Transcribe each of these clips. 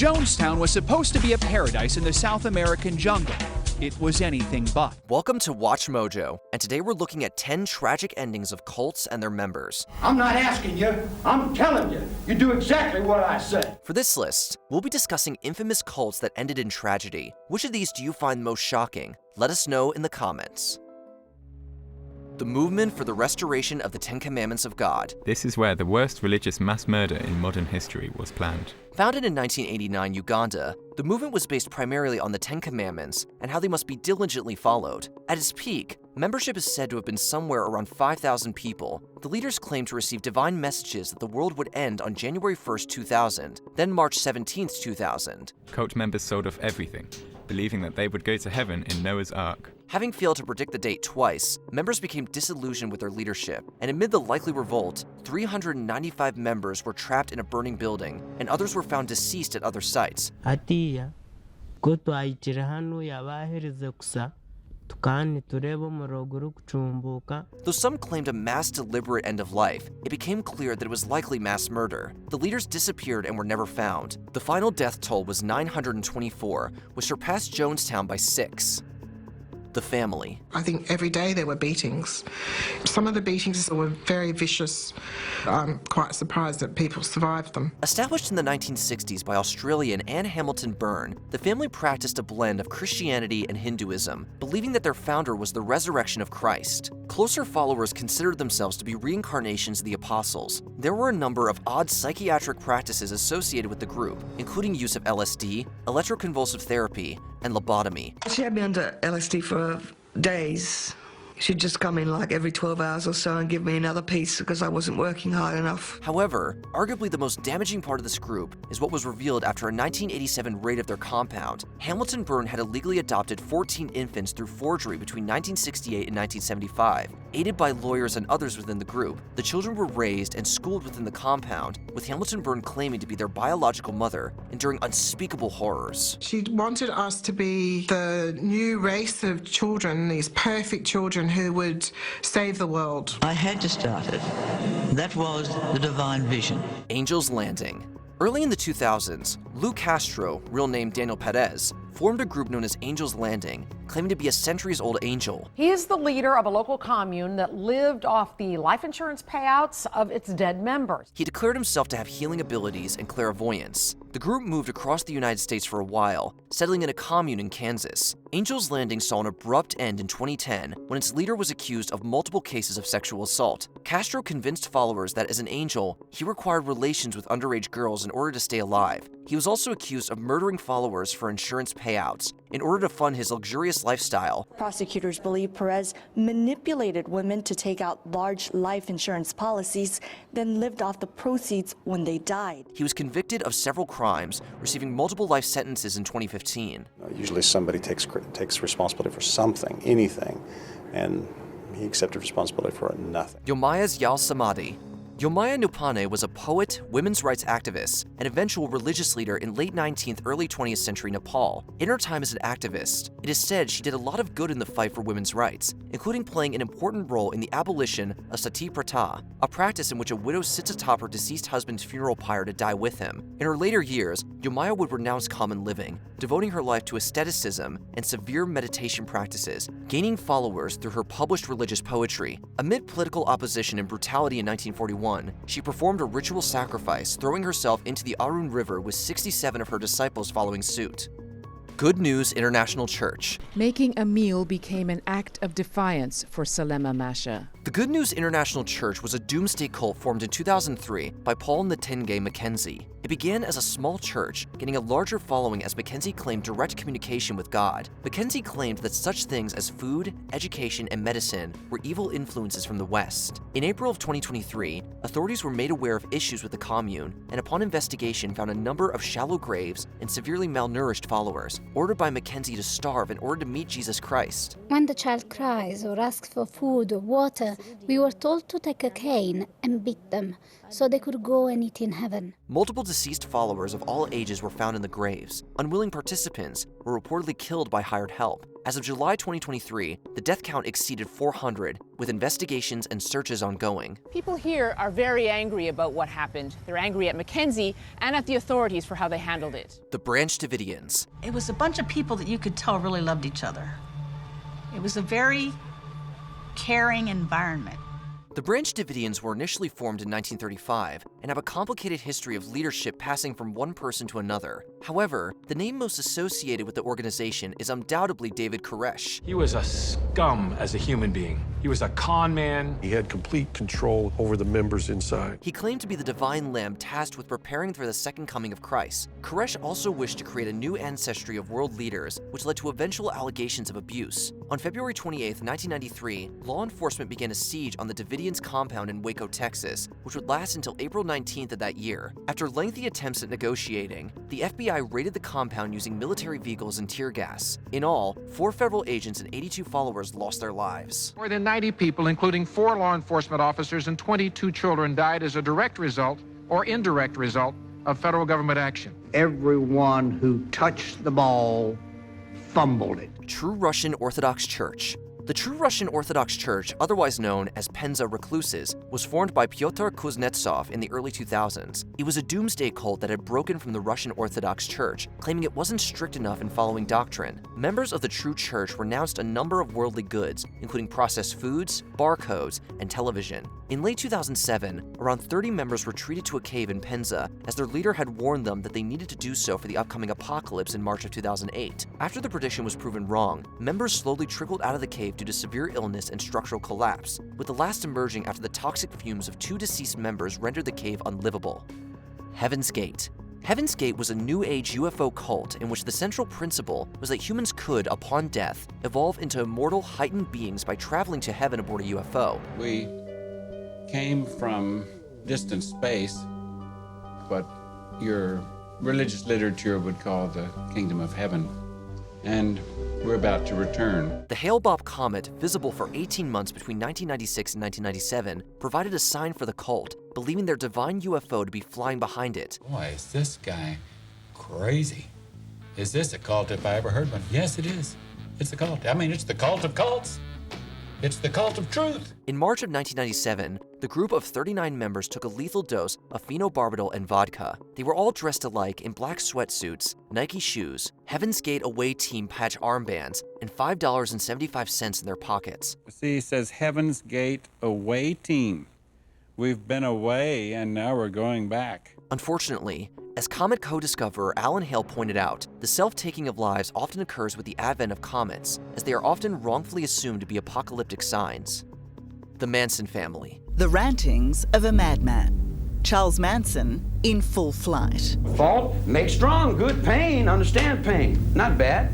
Jonestown was supposed to be a paradise in the South American jungle. It was anything but. Welcome to Watch Mojo, and today we're looking at 10 tragic endings of cults and their members. I'm not asking you, I'm telling you. You do exactly what I say. For this list, we'll be discussing infamous cults that ended in tragedy. Which of these do you find most shocking? Let us know in the comments. The movement for the restoration of the Ten Commandments of God. This is where the worst religious mass murder in modern history was planned. Founded in 1989 Uganda, the movement was based primarily on the Ten Commandments and how they must be diligently followed. At its peak, membership is said to have been somewhere around 5,000 people. The leaders claimed to receive divine messages that the world would end on January 1st, 2000, then March 17th, 2000. Cult members sold off everything, believing that they would go to heaven in Noah's Ark. Having failed to predict the date twice, members became disillusioned with their leadership, and amid the likely revolt, 395 members were trapped in a burning building, and others were found deceased at other sites. Though some claimed a mass deliberate end of life, it became clear that it was likely mass murder. The leaders disappeared and were never found. The final death toll was 924, which surpassed Jonestown by 6. The family. I think every day there were beatings. Some of the beatings were very vicious. I'm quite surprised that people survived them. Established in the 1960s by Australian Anne Hamilton Byrne, the family practiced a blend of Christianity and Hinduism, believing that their founder was the resurrection of Christ. Closer followers considered themselves to be reincarnations of the apostles. There were a number of odd psychiatric practices associated with the group, including use of LSD, electroconvulsive therapy, and lobotomy. She had me under LSD for days. She'd just come in like every 12 hours or so and give me another piece because I wasn't working hard enough. However, arguably the most damaging part of this group is what was revealed after a 1987 raid of their compound. Hamilton Byrne had illegally adopted 14 infants through forgery between 1968 and 1975. Aided by lawyers and others within the group, the children were raised and schooled within the compound, with Hamilton Byrne claiming to be their biological mother, enduring unspeakable horrors. She wanted us to be the new race of children, these perfect children who would save the world. I had to start it. That was the divine vision. Angel's Landing. Early in the 2000s, Lou Castro, real name Daniel Perez, formed a group known as Angel's Landing, claiming to be a centuries-old angel. He is the leader of a local commune that lived off the life insurance payouts of its dead members. He declared himself to have healing abilities and clairvoyance. The group moved across the United States for a while, settling in a commune in Kansas. Angel's Landing saw an abrupt end in 2010 when its leader was accused of multiple cases of sexual assault. Castro convinced followers that as an angel, he required relations with underage girls in order to stay alive. He was also accused of murdering followers for insurance payouts in order to fund his luxurious lifestyle. Prosecutors believe Perez manipulated women to take out large life insurance policies, then lived off the proceeds when they died. He was convicted of several crimes, receiving multiple life sentences in 2015. Usually somebody takes responsibility for something, anything, and he accepted responsibility for nothing. Yomayasyasamati. Yomaya Nupane was a poet, women's rights activist, and eventual religious leader in late 19th, early 20th century Nepal. In her time as an activist, it is said she did a lot of good in the fight for women's rights, including playing an important role in the abolition of sati pratha, a practice in which a widow sits atop her deceased husband's funeral pyre to die with him. In her later years, Yomaya would renounce common living, devoting her life to asceticism and severe meditation practices, gaining followers through her published religious poetry. Amid political opposition and brutality in 1941, she performed a ritual sacrifice, throwing herself into the Arun River with 67 of her disciples following suit. Good News International Church. Making a meal became an act of defiance for Salema Masha. The Good News International Church was a doomsday cult formed in 2003 by Paul Ntenge Mackenzie. It began as a small church, getting a larger following as Mackenzie claimed direct communication with God. Mackenzie claimed that such things as food, education, and medicine were evil influences from the West. In April of 2023, authorities were made aware of issues with the commune, and upon investigation found a number of shallow graves and severely malnourished followers, ordered by Mackenzie to starve in order to meet Jesus Christ. When the child cries or asks for food or water, we were told to take a cane and beat them so they could go and eat in heaven. Multiple deceased followers of all ages were found in the graves. Unwilling participants were reportedly killed by hired help. As of July 2023, the death count exceeded 400, with investigations and searches ongoing. People here are very angry about what happened. They're angry at Mackenzie and at the authorities for how they handled it. The Branch Davidians. It was a bunch of people that you could tell really loved each other. It was a very caring environment. The Branch Davidians were initially formed in 1935 and have a complicated history of leadership passing from one person to another. However, the name most associated with the organization is undoubtedly David Koresh. He was a scum as a human being. He was a con man. He had complete control over the members inside. He claimed to be the divine lamb tasked with preparing for the second coming of Christ. Koresh also wished to create a new ancestry of world leaders, which led to eventual allegations of abuse. On February 28, 1993, law enforcement began a siege on the Davidians' compound in Waco, Texas, which would last until April 19th of that year. After lengthy attempts at negotiating, the FBI raided the compound using military vehicles and tear gas. In all, 4 federal agents and 82 followers lost their lives. More than 90 people, including 4 law enforcement officers and 22 children, died as a direct result or indirect result of federal government action. Everyone who touched the ball fumbled it. True Russian Orthodox Church. The True Russian Orthodox Church, otherwise known as Penza Recluses, was formed by Pyotr Kuznetsov in the early 2000s. It was a doomsday cult that had broken from the Russian Orthodox Church, claiming it wasn't strict enough in following doctrine. Members of the True Church renounced a number of worldly goods, including processed foods, barcodes, and television. In late 2007, around 30 members retreated to a cave in Penza, as their leader had warned them that they needed to do so for the upcoming apocalypse in March of 2008. After the prediction was proven wrong, members slowly trickled out of the cave due to severe illness and structural collapse, with the last emerging after the toxic fumes of 2 deceased members rendered the cave unlivable. Heaven's Gate. Heaven's Gate was a New Age UFO cult in which the central principle was that humans could, upon death, evolve into immortal, heightened beings by traveling to heaven aboard a UFO. We came from distant space, what your religious literature would call the kingdom of heaven, and we're about to return. The Hale-Bopp comet, visible for 18 months between 1996 and 1997, provided a sign for the cult, believing their divine UFO to be flying behind it. Boy, is this guy crazy. Is this a cult if I ever heard one? Yes, it is. It's a cult. I mean, it's the cult of cults. It's the cult of truth. In March of 1997, the group of 39 members took a lethal dose of phenobarbital and vodka. They were all dressed alike in black sweatsuits, Nike shoes, Heaven's Gate away team patch armbands, and $5.75 in their pockets. See, it says Heaven's Gate away team. We've been away and now we're going back. Unfortunately, as comet co-discoverer Alan Hale pointed out, the self-taking of lives often occurs with the advent of comets, as they are often wrongfully assumed to be apocalyptic signs. The Manson Family. The rantings of a madman. Charles Manson in full flight. Fault makes strong, good pain, understand pain. Not bad.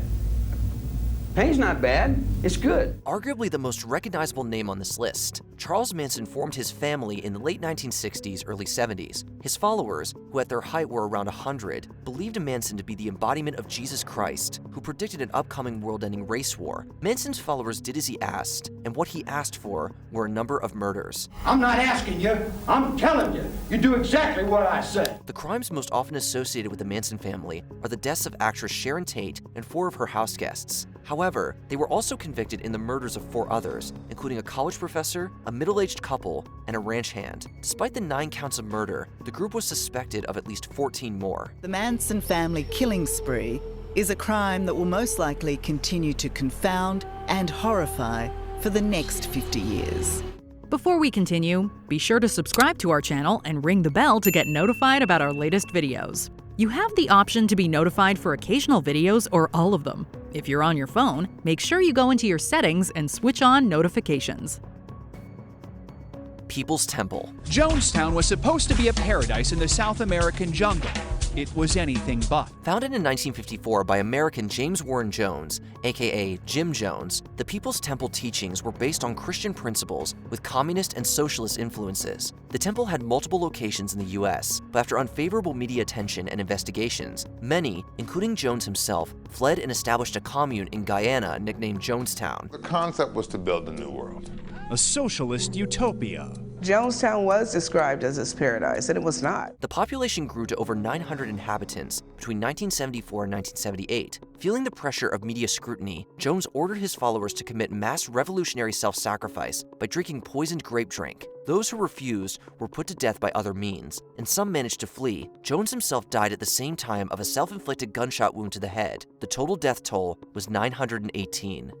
Pain's not bad, it's good. Arguably the most recognizable name on this list, Charles Manson formed his family in the late 1960s, early 70s. His followers, who at their height were around 100, believed Manson to be the embodiment of Jesus Christ, who predicted an upcoming world-ending race war. Manson's followers did as he asked, and what he asked for were a number of murders. I'm not asking you, I'm telling you. You do exactly what I said. The crimes most often associated with the Manson family are the deaths of actress Sharon Tate and 4 of her house guests. However, they were also convicted in the murders of 4 others, including a college professor, a middle-aged couple, and a ranch hand. Despite the 9 counts of murder, the group was suspected of at least 14 more. The Manson family killing spree is a crime that will most likely continue to confound and horrify for the next 50 years. Before we continue, be sure to subscribe to our channel and ring the bell to get notified about our latest videos. You have the option to be notified for occasional videos or all of them. If you're on your phone, make sure you go into your settings and switch on notifications. People's Temple. Jonestown was supposed to be a paradise in the South American jungle. It was anything but. Founded in 1954 by American James Warren Jones, aka Jim Jones, the People's Temple teachings were based on Christian principles with communist and socialist influences. The temple had multiple locations in the US, but after unfavorable media attention and investigations, many, including Jones himself, fled and established a commune in Guyana nicknamed Jonestown. The concept was to build a new world. a socialist utopia. Jonestown was described as his paradise, and it was not. The population grew to over 900 inhabitants between 1974 and 1978. Feeling the pressure of media scrutiny, Jones ordered his followers to commit mass revolutionary self-sacrifice by drinking poisoned grape drink. Those who refused were put to death by other means, and some managed to flee. Jones himself died at the same time of a self-inflicted gunshot wound to the head. The total death toll was 918.